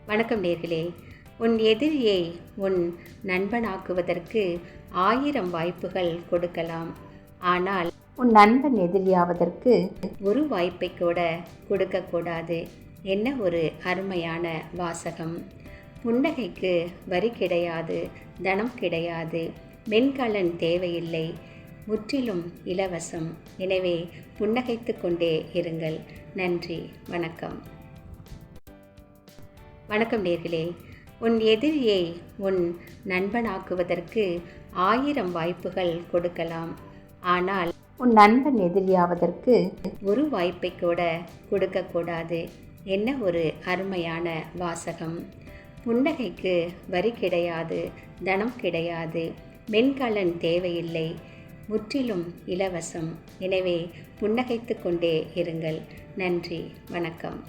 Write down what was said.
வணக்கம் நேர்களே. உன் எதிரியை உன் நண்பனாக்குவதற்கு 1000 வாய்ப்புகள் கொடுக்கலாம். ஆனால் உன் நண்பன் எதிரியாவதற்கு ஒரு வாய்ப்பை கூட கொடுக்கக்கூடாது. என்ன ஒரு அருமையான வாசகம்! புன்னகைக்கு வரி கிடையாது, தனம் கிடையாது, மென்கலன் தேவையில்லை, முற்றிலும் இலவசம். எனவே புன்னகைத்து கொண்டே இருங்கள். நன்றி, வணக்கம். வணக்கம் நேர்களே. உன் எதிரியை உன் நண்பனாக்குவதற்கு 1000 வாய்ப்புகள் கொடுக்கலாம். ஆனால் உன் நண்பன் எதிரியாவதற்கு ஒரு வாய்ப்பை கூட கொடுக்கக்கூடாது. என்ன ஒரு அருமையான வாசகம்! புன்னகைக்கு வரி கிடையாது, தனம் கிடையாது, மென்கலன் தேவையில்லை, முற்றிலும் இலவசம். எனவே புன்னகைத்து கொண்டே இருங்கள். நன்றி, வணக்கம்.